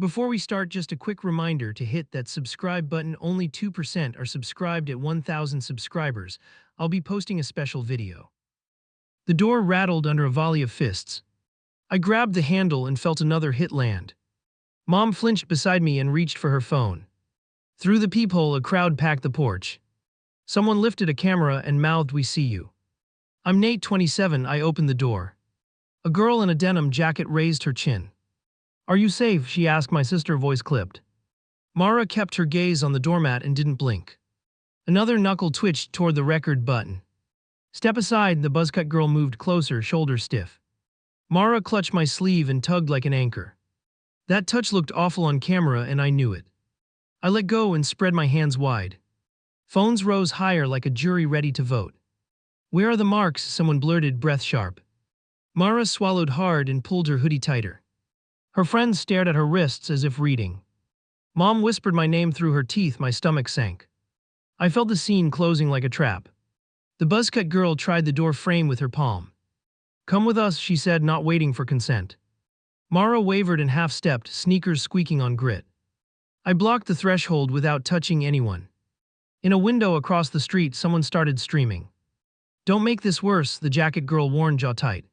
Before we start, just a quick reminder to hit that subscribe button. Only 2% are subscribed at 1,000 subscribers. I'll be posting a special video. The door rattled under a volley of fists. I grabbed the handle and felt another hit land. Mom flinched beside me and reached for her phone. Through the peephole, a crowd packed the porch. Someone lifted a camera and mouthed, "We see you." "I'm Nate, 27. I opened the door. A girl in a denim jacket raised her chin. "Are you safe?" she asked, my sister, voice clipped. Mara kept her gaze on the doormat and didn't blink. Another knuckle twitched toward the record button. "Step aside." The buzzcut girl moved closer, shoulders stiff. Mara clutched my sleeve and tugged like an anchor. That touch looked awful on camera, and I knew it. I let go and spread my hands wide. Phones rose higher like a jury ready to vote. "Where are the marks?" someone blurted, breath sharp. Mara swallowed hard and pulled her hoodie tighter. Her friends stared at her wrists as if reading. Mom whispered my name through her teeth. My stomach sank. I felt the scene closing like a trap. The buzzcut girl tried the door frame with her palm. "Come with us," she said, not waiting for consent. Mara wavered and half-stepped, sneakers squeaking on grit. I blocked the threshold without touching anyone. In a window across the street, someone started streaming. "Don't make this worse," the jacket girl warned, jaw tight.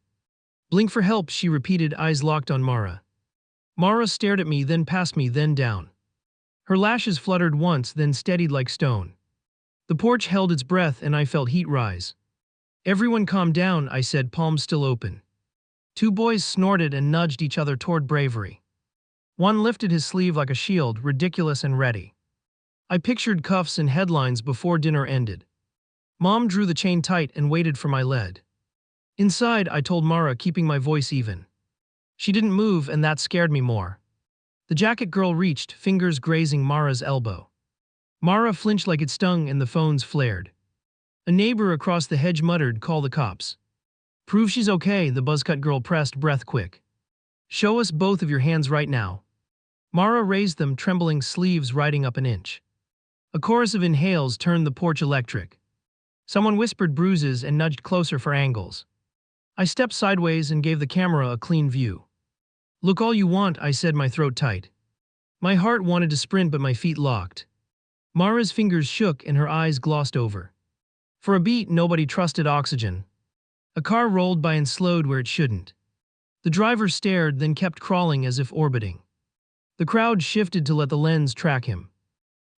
"Blink for help," she repeated, eyes locked on Mara. Mara stared at me, then past me, then down. Her lashes fluttered once, then steadied like stone. The porch held its breath and I felt heat rise. "Everyone calm down," I said, palms still open. Two boys snorted and nudged each other toward bravery. One lifted his sleeve like a shield, ridiculous and ready. I pictured cuffs and headlines before dinner ended. Mom drew the chain tight and waited for my lead. "Inside," I told Mara, keeping my voice even. She didn't move, and that scared me more. The jacket girl reached, fingers grazing Mara's elbow. Mara flinched like it stung and the phones flared. A neighbor across the hedge muttered, "Call the cops." "Prove she's okay," the buzzcut girl pressed, breath quick. "Show us both of your hands right now." Mara raised them, trembling, sleeves riding up an inch. A chorus of inhales turned the porch electric. Someone whispered bruises and nudged closer for angles. I stepped sideways and gave the camera a clean view. "Look all you want," I said, my throat tight. My heart wanted to sprint, but my feet locked. Mara's fingers shook and her eyes glossed over. For a beat, nobody trusted oxygen. A car rolled by and slowed where it shouldn't. The driver stared, then kept crawling as if orbiting. The crowd shifted to let the lens track him.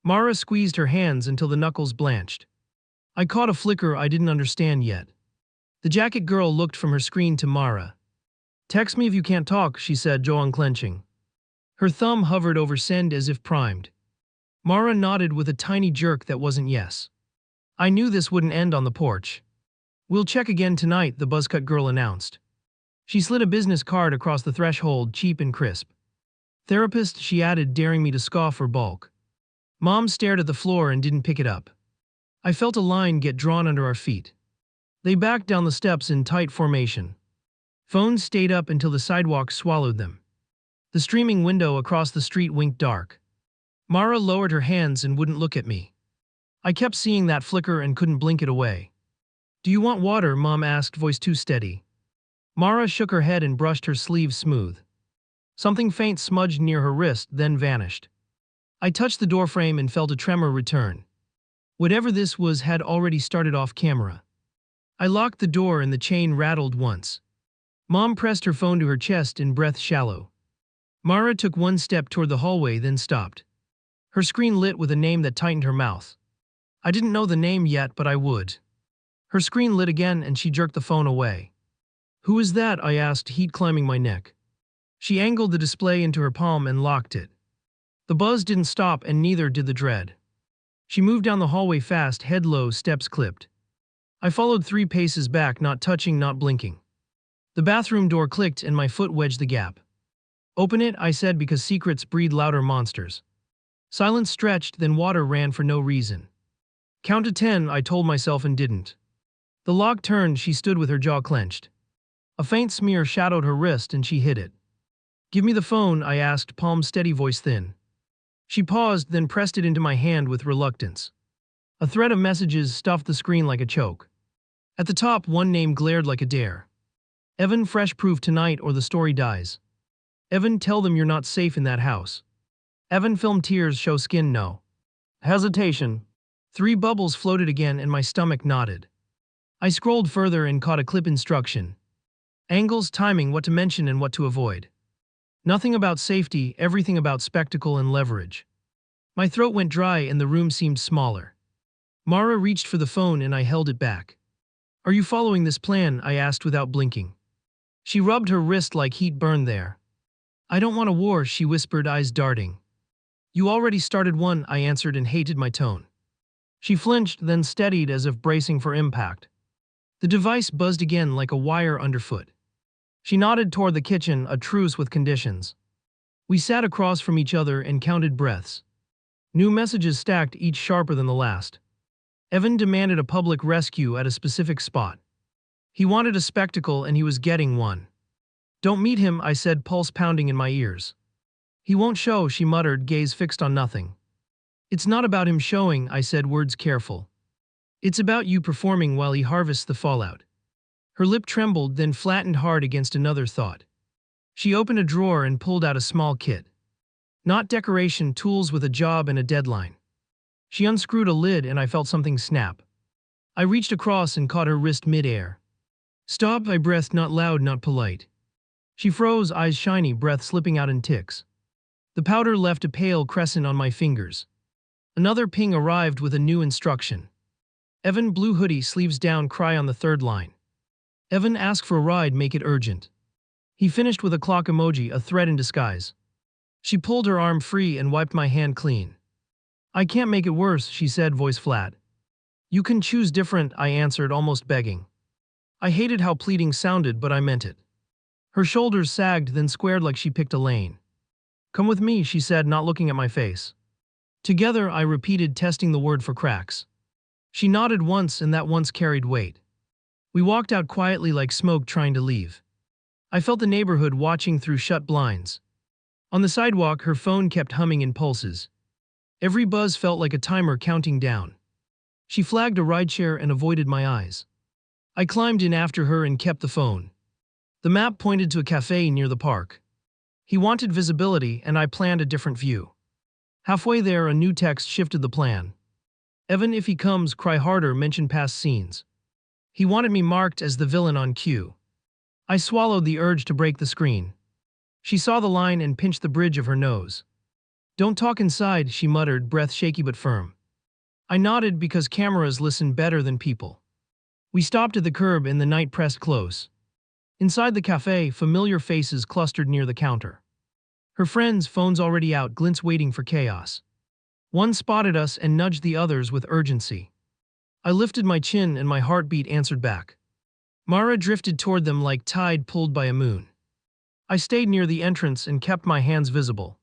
Mara squeezed her hands until the knuckles blanched. I caught a flicker I didn't understand yet. The jacket girl looked from her screen to Mara. "Text me if you can't talk," she said, jaw unclenching. Her thumb hovered over send as if primed. Mara nodded with a tiny jerk that wasn't yes. I knew this wouldn't end on the porch. "We'll check again tonight," the buzzcut girl announced. She slid a business card across the threshold, cheap and crisp. "Therapist," she added, daring me to scoff or balk. Mom stared at the floor and didn't pick it up. I felt a line get drawn under our feet. They backed down the steps in tight formation. Phones stayed up until the sidewalk swallowed them. The streaming window across the street winked dark. Mara lowered her hands and wouldn't look at me. I kept seeing that flicker and couldn't blink it away. "Do you want water?" Mom asked, voice too steady. Mara shook her head and brushed her sleeve smooth. Something faint smudged near her wrist, then vanished. I touched the doorframe and felt a tremor return. Whatever this was had already started off camera. I locked the door and the chain rattled once. Mom pressed her phone to her chest in breath shallow. Mara took one step toward the hallway, then stopped. Her screen lit with a name that tightened her mouth. I didn't know the name yet, but I would. Her screen lit again and she jerked the phone away. "Who is that?" I asked, heat climbing my neck. She angled the display into her palm and locked it. The buzz didn't stop, and neither did the dread. She moved down the hallway fast, head low, steps clipped. I followed 3 paces back, not touching, not blinking. The bathroom door clicked and my foot wedged the gap. "Open it," I said, because secrets breed louder monsters. Silence stretched, then water ran for no reason. "Count to 10, I told myself, and didn't. The lock turned. She stood with her jaw clenched. A faint smear shadowed her wrist and she hid it. "Give me the phone," I asked, palm steady, voice thin. She paused, then pressed it into my hand with reluctance. A thread of messages stuffed the screen like a choke. At the top, one name glared like a dare. "Evan, fresh proof tonight or the story dies." Evan, tell them you're not safe in that house. Evan, film tears show skin no. Hesitation. 3 bubbles floated again and my stomach knotted. I scrolled further and caught a clip instruction. Angles, timing, what to mention and what to avoid. Nothing about safety, everything about spectacle and leverage. My throat went dry and the room seemed smaller. Mara reached for the phone and I held it back. Are you following this plan? I asked without blinking. She rubbed her wrist like heat burned there. I don't want a war, she whispered, eyes darting. You already started one, I answered and hated my tone. She flinched, then steadied as if bracing for impact. The device buzzed again like a wire underfoot. She nodded toward the kitchen, a truce with conditions. We sat across from each other and counted breaths. New messages stacked, each sharper than the last. Evan demanded a public rescue at a specific spot. He wanted a spectacle and he was getting one. Don't meet him, I said, pulse pounding in my ears. He won't show, she muttered, gaze fixed on nothing. It's not about him showing, I said, words careful. It's about you performing while he harvests the fallout. Her lip trembled, then flattened hard against another thought. She opened a drawer and pulled out a small kit. Not decoration, tools with a job and a deadline. She unscrewed a lid and I felt something snap. I reached across and caught her wrist mid-air. Stop, I breathed, not loud, not polite. She froze, eyes shiny, breath slipping out in ticks. The powder left a pale crescent on my fingers. Another ping arrived with a new instruction. Evan, blue hoodie, sleeves down, cry on the 3rd line. Evan, ask for a ride, make it urgent. He finished with a clock emoji, a threat in disguise. She pulled her arm free and wiped my hand clean. I can't make it worse, she said, voice flat. You can choose different, I answered, almost begging. I hated how pleading sounded, but I meant it. Her shoulders sagged, then squared like she picked a lane. Come with me, she said, not looking at my face. Together, I repeated, testing the word for cracks. She nodded once, and that once carried weight. We walked out quietly like smoke trying to leave. I felt the neighborhood watching through shut blinds. On the sidewalk, her phone kept humming in pulses. Every buzz felt like a timer counting down. She flagged a rideshare and avoided my eyes. I climbed in after her and kept the phone. The map pointed to a cafe near the park. He wanted visibility, and I planned a different view. Halfway there, a new text shifted the plan. Evan, if he comes, cry harder, mention past scenes. He wanted me marked as the villain on cue. I swallowed the urge to break the screen. She saw the line and pinched the bridge of her nose. Don't talk inside, she muttered, breath shaky but firm. I nodded because cameras listen better than people. We stopped at the curb and the night pressed close. Inside the cafe, familiar faces clustered near the counter. Her friends, phones already out, glints waiting for chaos. One spotted us and nudged the others with urgency. I lifted my chin and my heartbeat answered back. Mara drifted toward them like tide pulled by a moon. I stayed near the entrance and kept my hands visible.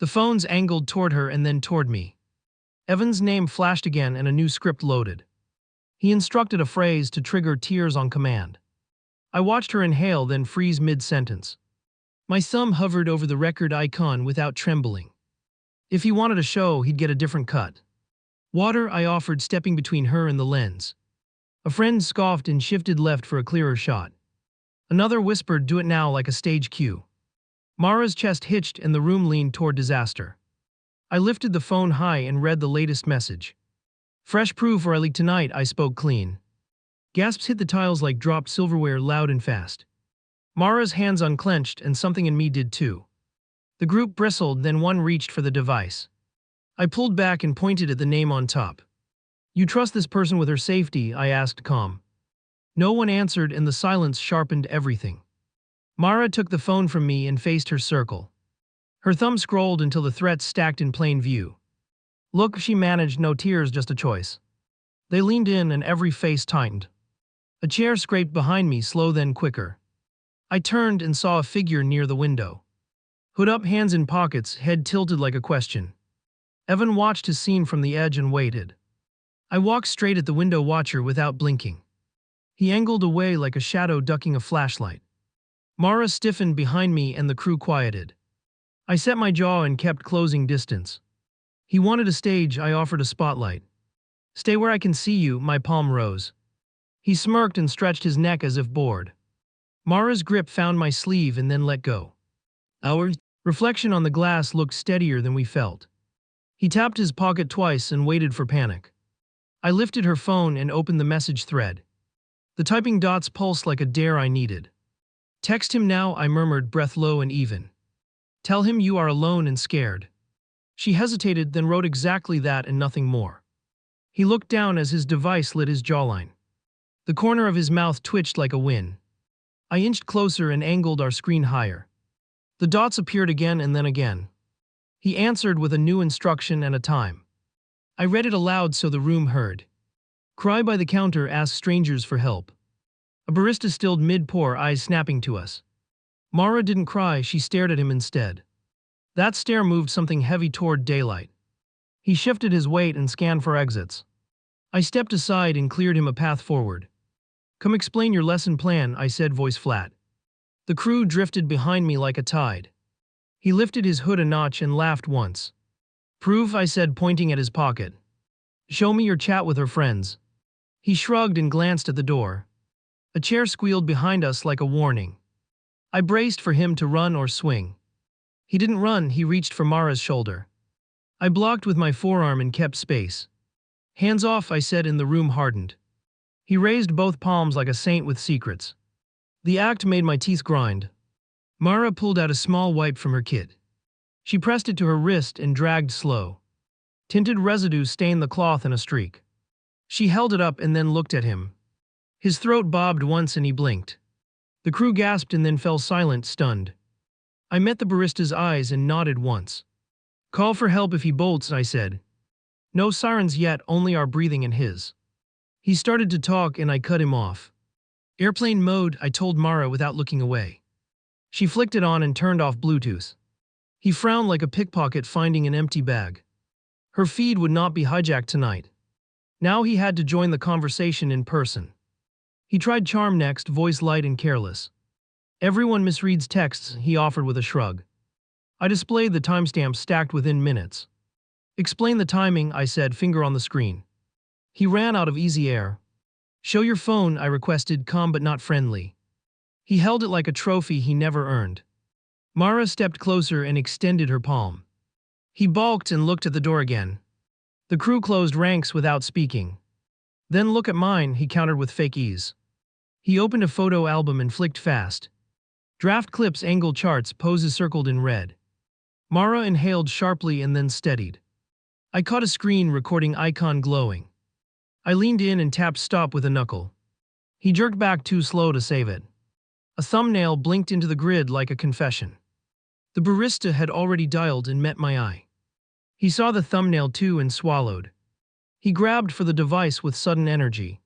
The phones angled toward her and then toward me. Evan's name flashed again and a new script loaded. He instructed a phrase to trigger tears on command. I watched her inhale, then freeze mid-sentence. My thumb hovered over the record icon without trembling. If he wanted a show, he'd get a different cut. Water, I offered, stepping between her and the lens. A friend scoffed and shifted left for a clearer shot. Another whispered, do it now, like a stage cue. Mara's chest hitched and the room leaned toward disaster. I lifted the phone high and read the latest message. Fresh proof or I leak tonight, I spoke clean. Gasps hit the tiles like dropped silverware, loud and fast. Mara's hands unclenched and something in me did too. The group bristled, then one reached for the device. I pulled back and pointed at the name on top. You trust this person with her safety? I asked, calm. No one answered and the silence sharpened everything. Mara took the phone from me and faced her circle. Her thumb scrolled until the threats stacked in plain view. Look, she managed, no tears, just a choice. They leaned in and every face tightened. A chair scraped behind me, slow then quicker. I turned and saw a figure near the window. Hood up, hands in pockets, head tilted like a question. Evan watched his scene from the edge and waited. I walked straight at the window watcher without blinking. He angled away like a shadow ducking a flashlight. Mara stiffened behind me and the crew quieted. I set my jaw and kept closing distance. He wanted a stage, I offered a spotlight. Stay where I can see you, my palm rose. He smirked and stretched his neck as if bored. Mara's grip found my sleeve and then let go. Our reflection on the glass looked steadier than we felt. He tapped his pocket twice and waited for panic. I lifted her phone and opened the message thread. The typing dots pulsed like a dare I needed. Text him now, I murmured, breath low and even. Tell him you are alone and scared. She hesitated, then wrote exactly that and nothing more. He looked down as his device lit his jawline. The corner of his mouth twitched like a win. I inched closer and angled our screen higher. The dots appeared again and then again. He answered with a new instruction and a time. I read it aloud so the room heard. Cry by the counter, ask strangers for help. A barista stilled mid-pour, eyes snapping to us. Mara didn't cry, she stared at him instead. That stare moved something heavy toward daylight. He shifted his weight and scanned for exits. I stepped aside and cleared him a path forward. Come explain your lesson plan, I said, voice flat. The crew drifted behind me like a tide. He lifted his hood a notch and laughed once. Proof, I said, pointing at his pocket. Show me your chat with her friends. He shrugged and glanced at the door. A chair squealed behind us like a warning. I braced for him to run or swing. He didn't run, he reached for Mara's shoulder. I blocked with my forearm and kept space. Hands off, I said, and the room hardened. He raised both palms like a saint with secrets. The act made my teeth grind. Mara pulled out a small wipe from her kit. She pressed it to her wrist and dragged slow. Tinted residue stained the cloth in a streak. She held it up and then looked at him. His throat bobbed once and he blinked. The crew gasped and then fell silent, stunned. I met the barista's eyes and nodded once. Call for help if he bolts, I said. No sirens yet, only our breathing and his. He started to talk and I cut him off. Airplane mode, I told Mara without looking away. She flicked it on and turned off Bluetooth. He frowned like a pickpocket finding an empty bag. Her feed would not be hijacked tonight. Now he had to join the conversation in person. He tried charm next, voice light and careless. Everyone misreads texts, he offered with a shrug. I displayed the timestamps stacked within minutes. Explain the timing, I said, finger on the screen. He ran out of easy air. Show your phone, I requested, calm but not friendly. He held it like a trophy he never earned. Mara stepped closer and extended her palm. He balked and looked at the door again. The crew closed ranks without speaking. Then look at mine, he countered with fake ease. He opened a photo album and flicked fast. Draft clips, angle charts, poses circled in red. Mara inhaled sharply and then steadied. I caught a screen recording icon glowing. I leaned in and tapped stop with a knuckle. He jerked back too slow to save it. A thumbnail blinked into the grid like a confession. The barista had already dialed and met my eye. He saw the thumbnail too and swallowed. He grabbed for the device with sudden energy.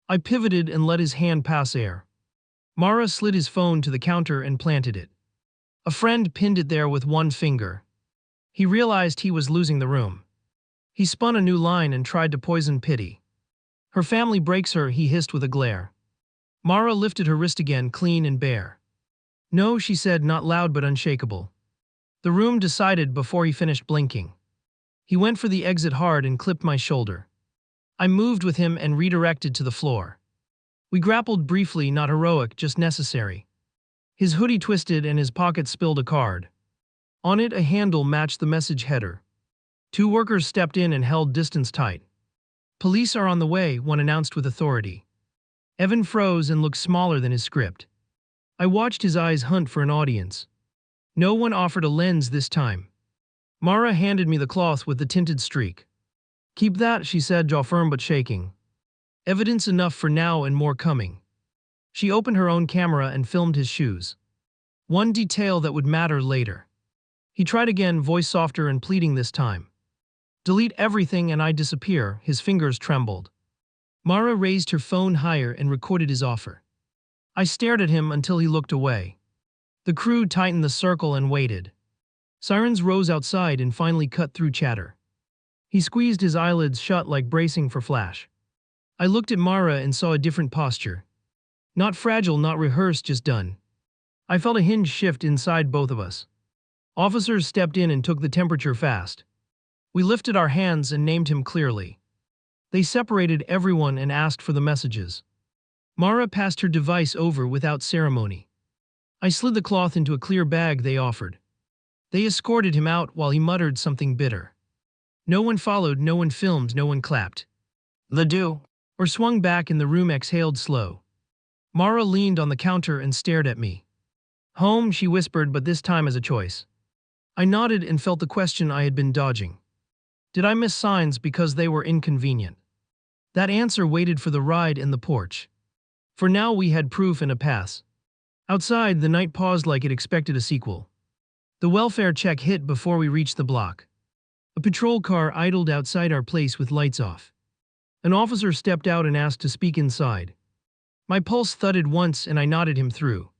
I pivoted and let his hand pass air. Mara slid his phone to the counter and planted it. A friend pinned it there with one finger. He realized he was losing the room. He spun a new line and tried to poison pity. Her family breaks her, he hissed with a glare. Mara lifted her wrist again, clean and bare. No, she said, not loud but unshakable. The room decided before he finished blinking. He went for the exit hard and clipped my shoulder. I moved with him and redirected to the floor. We grappled briefly, not heroic, just necessary. His hoodie twisted and his pocket spilled a card. On it, a handle matched the message header. Two workers stepped in and held distance tight. Police are on the way, one announced with authority. Evan froze and looked smaller than his script. I watched his eyes hunt for an audience. No one offered a lens this time. Mara handed me the cloth with the tinted streak. Keep that, she said, jaw firm but shaking. Evidence enough for now and more coming. She opened her own camera and filmed his shoes. One detail that would matter later. He tried again, voice softer and pleading this time. Delete everything and I disappear, his fingers trembled. Mara raised her phone higher and recorded his offer. I stared at him until he looked away. The crew tightened the circle and waited. Sirens rose outside and finally cut through chatter. He squeezed his eyelids shut like bracing for flash. I looked at Mara and saw a different posture. Not fragile, not rehearsed, just done. I felt a hinge shift inside both of us. Officers stepped in and took the temperature fast. We lifted our hands and named him clearly. They separated everyone and asked for the messages. Mara passed her device over without ceremony. I slid the cloth into a clear bag they offered. They escorted him out while he muttered something bitter. No one followed, no one filmed, no one clapped. Ledoux. Or swung back and the room exhaled slow. Mara leaned on the counter and stared at me. Home, she whispered, but this time as a choice. I nodded and felt the question I had been dodging. Did I miss signs because they were inconvenient? That answer waited for the ride in the porch. For now we had proof and a pass. Outside, the night paused like it expected a sequel. The welfare check hit before we reached the block. A patrol car idled outside our place with lights off. An officer stepped out and asked to speak inside. My pulse thudded once and I nodded him through.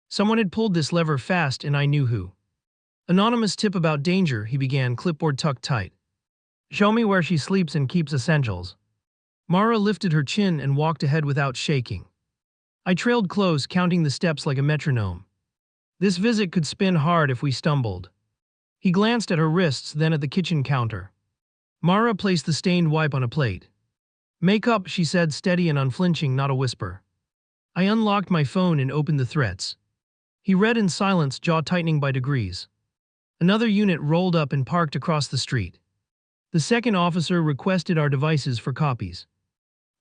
Someone had pulled this lever fast and I knew who. Anonymous tip about danger, he began, clipboard tucked tight. Show me where she sleeps and keeps essentials. Mara lifted her chin and walked ahead without shaking. I trailed close, counting the steps like a metronome. This visit could spin hard if we stumbled. He glanced at her wrists, then at the kitchen counter. Mara placed the stained wipe on a plate. Make up, she said, steady and unflinching, not a whisper. I unlocked my phone and opened the threats. He read in silence, jaw tightening by degrees. Another unit rolled up and parked across the street. The second officer requested our devices for copies.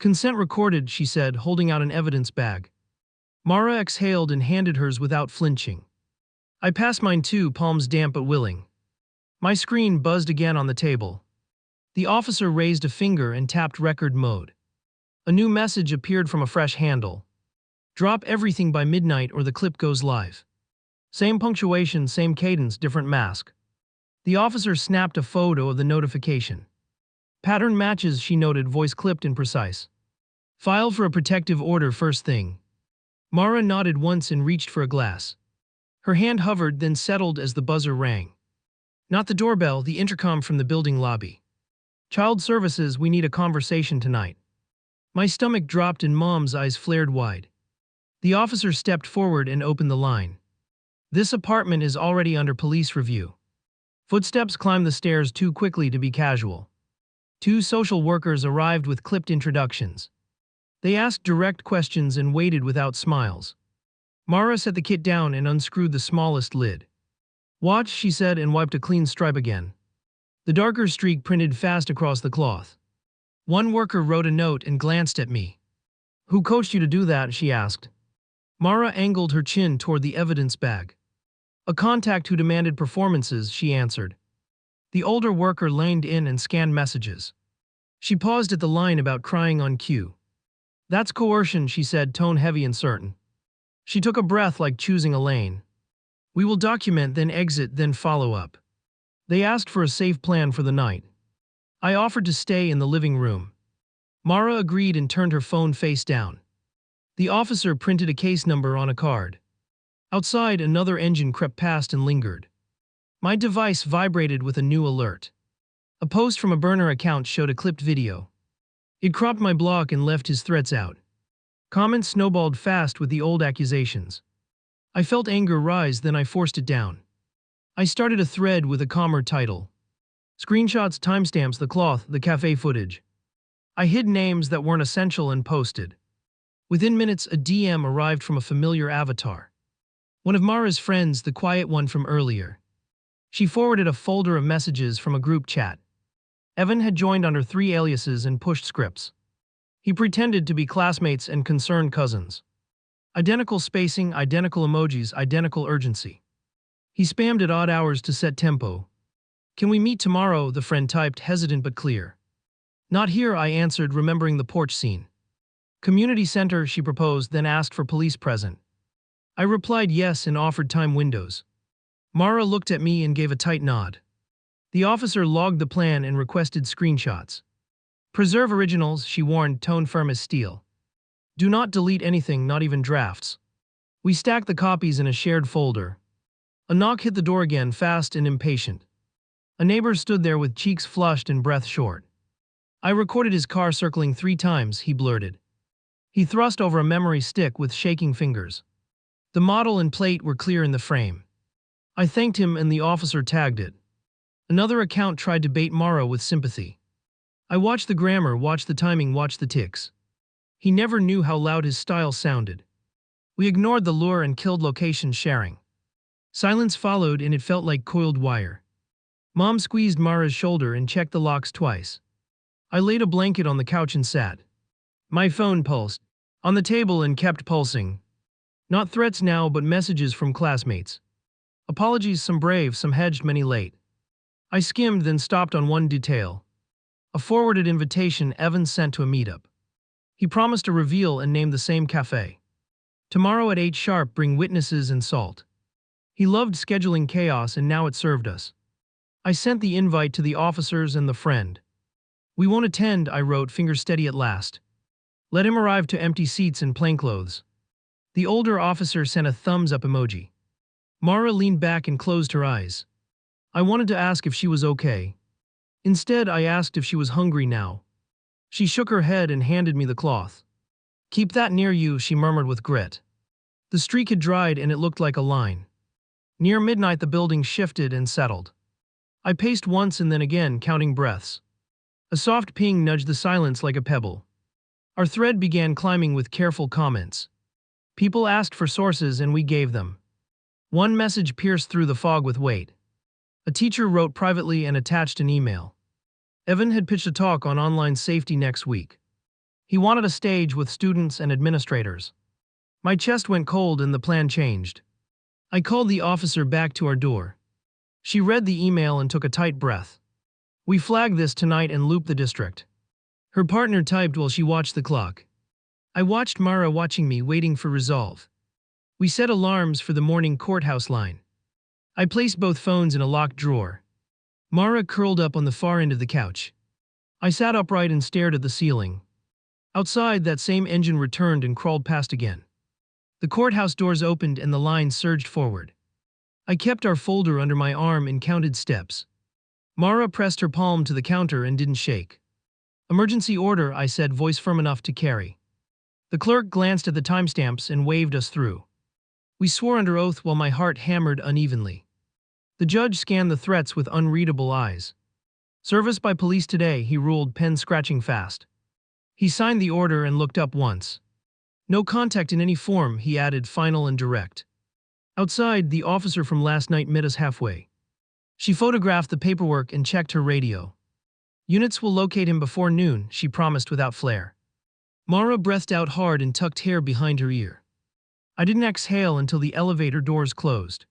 Consent recorded, she said, holding out an evidence bag. Mara exhaled and handed hers without flinching. I passed mine too, palms damp but willing. My screen buzzed again on the table. The officer raised a finger and tapped record mode. A new message appeared from a fresh handle. Drop everything by midnight or the clip goes live. Same punctuation, same cadence, different mask. The officer snapped a photo of the notification. Pattern matches, she noted, voice clipped and precise. File for a protective order first thing. Mara nodded once and reached for a glass. Her hand hovered, then settled as the buzzer rang. Not the doorbell, the intercom from the building lobby. Child Services, we need a conversation tonight. My stomach dropped and Mom's eyes flared wide. The officer stepped forward and opened the line. This apartment is already under police review. Footsteps climbed the stairs too quickly to be casual. Two social workers arrived with clipped introductions. They asked direct questions and waited without smiles. Mara set the kit down and unscrewed the smallest lid. Watch, she said, and wiped a clean stripe again. The darker streak printed fast across the cloth. One worker wrote a note and glanced at me. Who coached you to do that, she asked. Mara angled her chin toward the evidence bag. A contact who demanded performances, she answered. The older worker leaned in and scanned messages. She paused at the line about crying on cue. That's coercion, she said, tone heavy and certain. She took a breath like choosing a lane. We will document, then exit, then follow up. They asked for a safe plan for the night. I offered to stay in the living room. Mara agreed and turned her phone face down. The officer printed a case number on a card. Outside, another engine crept past and lingered. My device vibrated with a new alert. A post from a burner account showed a clipped video. It cropped my block and left his threats out. Comments snowballed fast with the old accusations. I felt anger rise, then I forced it down. I started a thread with a calmer title. Screenshots, timestamps, the cloth, the cafe footage. I hid names that weren't essential and posted. Within minutes, a DM arrived from a familiar avatar. One of Mara's friends, the quiet one from earlier. She forwarded a folder of messages from a group chat. Evan had joined under 3 aliases and pushed scripts. He pretended to be classmates and concerned cousins. Identical spacing, identical emojis, identical urgency. He spammed at odd hours to set tempo. Can we meet tomorrow, the friend typed, hesitant but clear. Not here, I answered, remembering the porch scene. Community center, she proposed, then asked for police present. I replied yes and offered time windows. Mara looked at me and gave a tight nod. The officer logged the plan and requested screenshots. Preserve originals, she warned, tone firm as steel. Do not delete anything, not even drafts. We stacked the copies in a shared folder. A knock hit the door again, fast and impatient. A neighbor stood there with cheeks flushed and breath short. I recorded his car circling 3 times, he blurted. He thrust over a memory stick with shaking fingers. The model and plate were clear in the frame. I thanked him and the officer tagged it. Another account tried to bait Mara with sympathy. I watched the grammar, watched the timing, watched the ticks. He never knew how loud his style sounded. We ignored the lure and killed location sharing. Silence followed and it felt like coiled wire. Mom squeezed Mara's shoulder and checked the locks twice. I laid a blanket on the couch and sat. My phone pulsed on the table and kept pulsing. Not threats now, but messages from classmates. Apologies, some brave, some hedged, many late. I skimmed, then stopped on one detail. A forwarded invitation Evan sent to a meetup. He promised a reveal and named the same cafe. Tomorrow at 8 sharp, bring witnesses and salt. He loved scheduling chaos and now it served us. I sent the invite to the officers and the friend. We won't attend, I wrote, finger steady at last. Let him arrive to empty seats and plainclothes. The older officer sent a thumbs up emoji. Mara leaned back and closed her eyes. I wanted to ask if she was okay. Instead, I asked if she was hungry now. She shook her head and handed me the cloth. Keep that near you, she murmured with grit. The streak had dried and it looked like a line. Near midnight the building shifted and settled. I paced once and then again, counting breaths. A soft ping nudged the silence like a pebble. Our thread began climbing with careful comments. People asked for sources and we gave them. One message pierced through the fog with weight. A teacher wrote privately and attached an email. Evan had pitched a talk on online safety next week. He wanted a stage with students and administrators. My chest went cold and the plan changed. I called the officer back to our door. She read the email and took a tight breath. We flagged this tonight and looped the district. Her partner typed while she watched the clock. I watched Mara watching me, waiting for resolve. We set alarms for the morning courthouse line. I placed both phones in a locked drawer. Mara curled up on the far end of the couch. I sat upright and stared at the ceiling. Outside, that same engine returned and crawled past again. The courthouse doors opened and the line surged forward. I kept our folder under my arm and counted steps. Mara pressed her palm to the counter and didn't shake. Emergency order, I said, voice firm enough to carry. The clerk glanced at the timestamps and waved us through. We swore under oath while my heart hammered unevenly. The judge scanned the threats with unreadable eyes. Service by police today, he ruled, pen scratching fast. He signed the order and looked up once. No contact in any form, he added, final and direct. Outside, the officer from last night met us halfway. She photographed the paperwork and checked her radio. Units will locate him before noon, she promised without flair. Mara breathed out hard and tucked hair behind her ear. I didn't exhale until the elevator doors closed.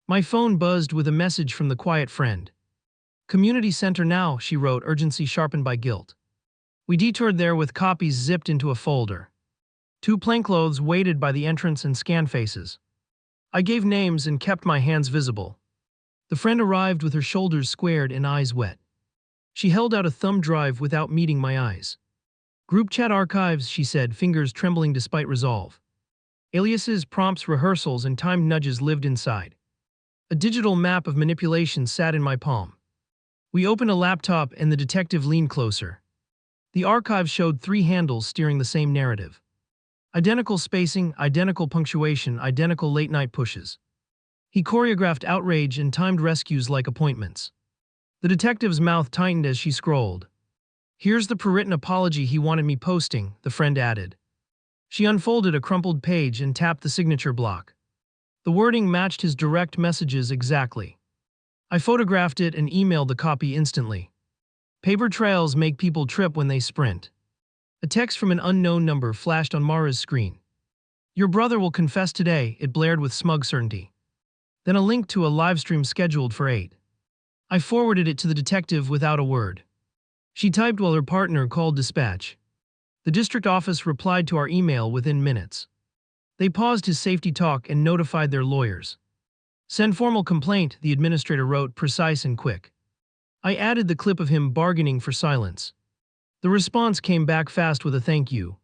My phone buzzed with a message from the quiet friend. Community center now, she wrote, urgency sharpened by guilt. We detoured there with copies zipped into a folder. 2 plainclothes waited by the entrance and scanned faces. I gave names and kept my hands visible. The friend arrived with her shoulders squared and eyes wet. She held out a thumb drive without meeting my eyes. Group chat archives, she said, fingers trembling despite resolve. Aliases, prompts, rehearsals, and timed nudges lived inside. A digital map of manipulation sat in my palm. We opened a laptop and the detective leaned closer. The archive showed 3 handles steering the same narrative. Identical spacing, identical punctuation, identical late-night pushes. He choreographed outrage and timed rescues like appointments. The detective's mouth tightened as she scrolled. Here's the prewritten apology he wanted me posting, the friend added. She unfolded a crumpled page and tapped the signature block. The wording matched his direct messages exactly. I photographed it and emailed the copy instantly. Paper trails make people trip when they sprint. A text from an unknown number flashed on Mara's screen. Your brother will confess today, it blared with smug certainty. Then a link to a livestream scheduled for 8. I forwarded it to the detective without a word. She typed while her partner called dispatch. The district office replied to our email within minutes. They paused his safety talk and notified their lawyers. Send formal complaint, the administrator wrote, precise and quick. I added the clip of him bargaining for silence. The response came back fast with a thank you.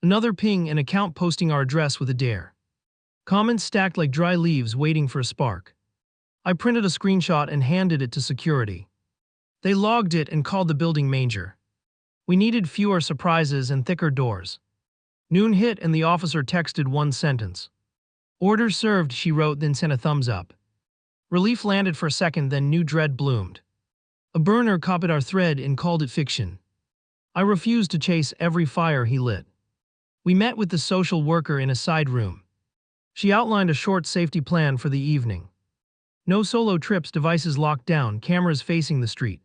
Another ping, an account posting our address with a dare. Comments stacked like dry leaves waiting for a spark. I printed a screenshot and handed it to security. They logged it and called the building manger. We needed fewer surprises and thicker doors. Noon hit and the officer texted one sentence. Order served, she wrote, then sent a thumbs up. Relief landed for a second, then new dread bloomed. A burner copied our thread and called it fiction. I refused to chase every fire he lit. We met with the social worker in a side room. She outlined a short safety plan for the evening. No solo trips, devices locked down, cameras facing the street.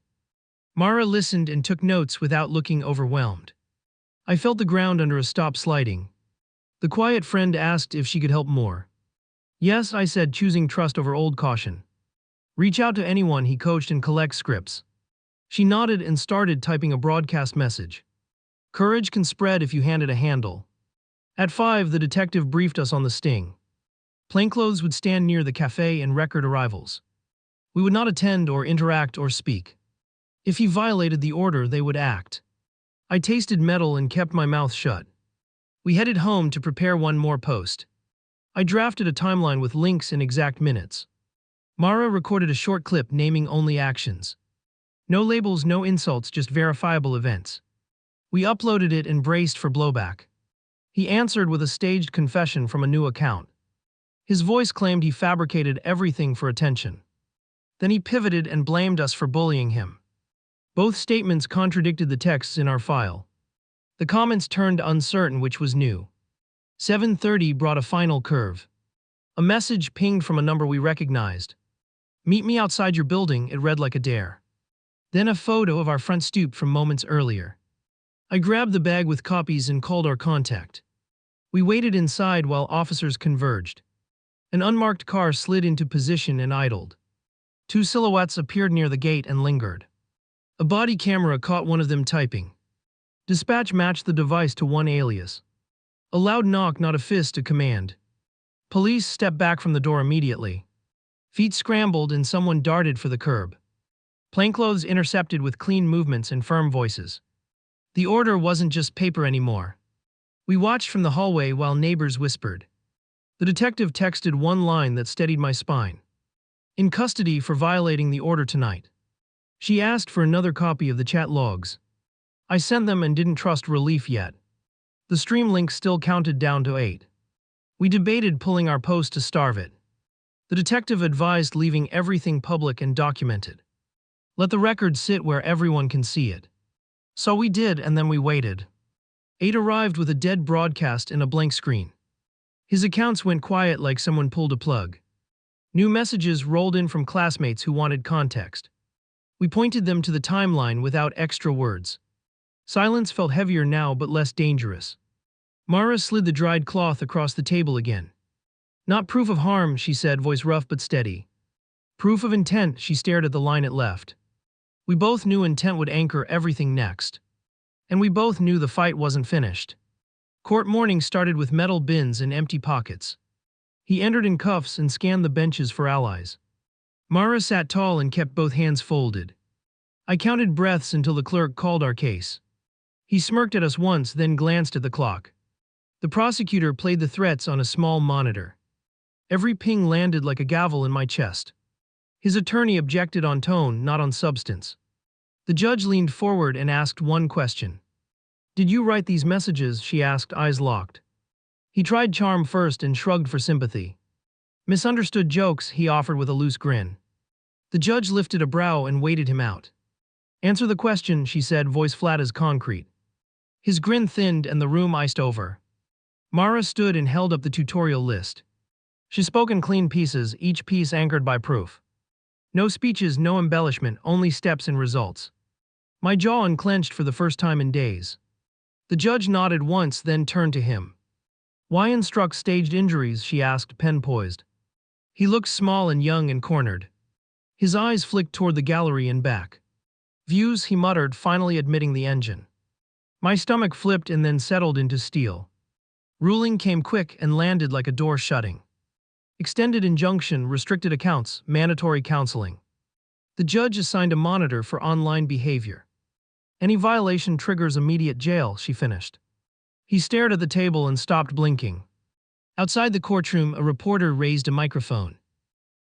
Mara listened and took notes without looking overwhelmed. I felt the ground under a stop sliding. The quiet friend asked if she could help more. Yes, I said, choosing trust over old caution. Reach out to anyone he coached and collect scripts. She nodded and started typing a broadcast message. Courage can spread if you hand it a handle. At 5, the detective briefed us on the sting. Plainclothes would stand near the cafe and record arrivals. We would not attend or interact or speak. If he violated the order, they would act. I tasted metal and kept my mouth shut. We headed home to prepare one more post. I drafted a timeline with links and exact minutes. Mara recorded a short clip naming only actions. No labels, no insults, just verifiable events. We uploaded it and braced for blowback. He answered with a staged confession from a new account. His voice claimed he fabricated everything for attention. Then he pivoted and blamed us for bullying him. Both statements contradicted the texts in our file. The comments turned uncertain which was new. 7:30 brought a final curve. A message pinged from a number we recognized. Meet me outside your building, it read like a dare. Then a photo of our front stoop from moments earlier. I grabbed the bag with copies and called our contact. We waited inside while officers converged. An unmarked car slid into position and idled. 2 silhouettes appeared near the gate and lingered. A body camera caught one of them typing. Dispatch matched the device to one alias. A loud knock, not a fist, a command. Police stepped back from the door immediately. Feet scrambled and someone darted for the curb. Plainclothes intercepted with clean movements and firm voices. The order wasn't just paper anymore. We watched from the hallway while neighbors whispered. The detective texted one line that steadied my spine. In custody for violating the order tonight. She asked for another copy of the chat logs. I sent them and didn't trust relief yet. The stream link still counted down to 8. We debated pulling our post to starve it. The detective advised leaving everything public and documented. Let the record sit where everyone can see it. So we did, and then we waited. 8 arrived with a dead broadcast and a blank screen. His accounts went quiet like someone pulled a plug. New messages rolled in from classmates who wanted context. We pointed them to the timeline without extra words. Silence felt heavier now but less dangerous. Mara slid the dried cloth across the table again. Not proof of harm, she said, voice rough but steady. Proof of intent, she stared at the line it left. We both knew intent would anchor everything next. And we both knew the fight wasn't finished. Court morning started with metal bins and empty pockets. He entered in cuffs and scanned the benches for allies. Mara sat tall and kept both hands folded. I counted breaths until the clerk called our case. He smirked at us once, then glanced at the clock. The prosecutor played the threats on a small monitor. Every ping landed like a gavel in my chest. His attorney objected on tone, not on substance. The judge leaned forward and asked one question. Did you write these messages? She asked, eyes locked. He tried charm first and shrugged for sympathy. Misunderstood jokes, he offered with a loose grin. The judge lifted a brow and waited him out. Answer the question, she said, voice flat as concrete. His grin thinned and the room iced over. Mara stood and held up the tutorial list. She spoke in clean pieces, each piece anchored by proof. No speeches, no embellishment, only steps and results. My jaw unclenched for the first time in days. The judge nodded once, then turned to him. Why instruct staged injuries? She asked, pen poised. He looked small and young and cornered. His eyes flicked toward the gallery and back. Views, he muttered, finally admitting the engine. My stomach flipped and then settled into steel. Ruling came quick and landed like a door shutting. Extended injunction, restricted accounts, mandatory counseling. The judge assigned a monitor for online behavior. Any violation triggers immediate jail, she finished. He stared at the table and stopped blinking. Outside the courtroom, a reporter raised a microphone.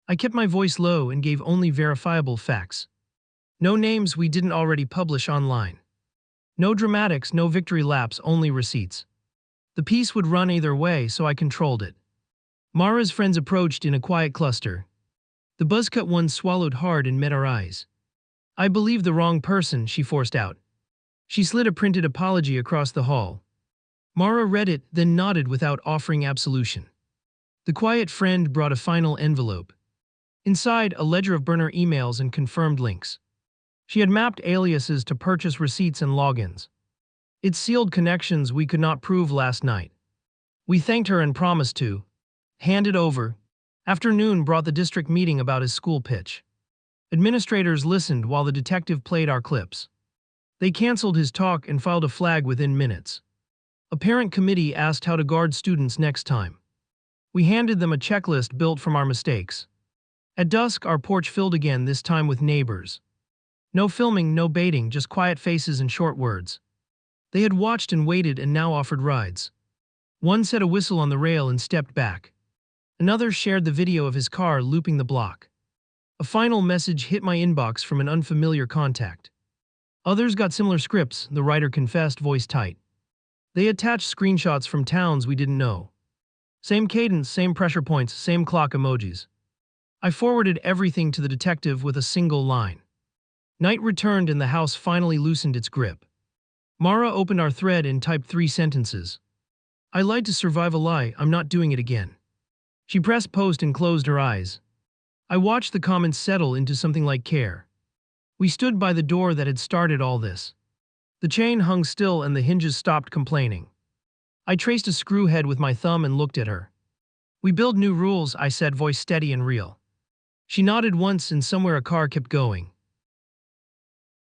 I kept my voice low and gave only verifiable facts. No names we didn't already publish online. No dramatics, no victory laps, only receipts. The piece would run either way, so I controlled it. Mara's friends approached in a quiet cluster. The buzzcut one swallowed hard and met our eyes. I believed the wrong person, she forced out. She slid a printed apology across the hall. Mara read it, then nodded without offering absolution. The quiet friend brought a final envelope. Inside, a ledger of burner emails and confirmed links. She had mapped aliases to purchase receipts and logins. It sealed connections we could not prove last night. We thanked her and promised to hand it over. Afternoon brought the district meeting about his school pitch. Administrators listened while the detective played our clips. They canceled his talk and filed a flag within minutes. A parent committee asked how to guard students next time. We handed them a checklist built from our mistakes. At dusk, our porch filled again, this time with neighbors. No filming, no baiting, just quiet faces and short words. They had watched and waited and now offered rides. One set a whistle on the rail and stepped back. Another shared the video of his car looping the block. A final message hit my inbox from an unfamiliar contact. Others got similar scripts, the writer confessed, voice tight. They attached screenshots from towns we didn't know. Same cadence, same pressure points, same clock emojis. I forwarded everything to the detective with a single line. Night returned and the house finally loosened its grip. Mara opened our thread and typed 3 sentences. I lied to survive a lie, I'm not doing it again. She pressed post and closed her eyes. I watched the comments settle into something like care. We stood by the door that had started all this. The chain hung still and the hinges stopped complaining. I traced a screw head with my thumb and looked at her. We build new rules, I said, voice steady and real. She nodded once and somewhere a car kept going.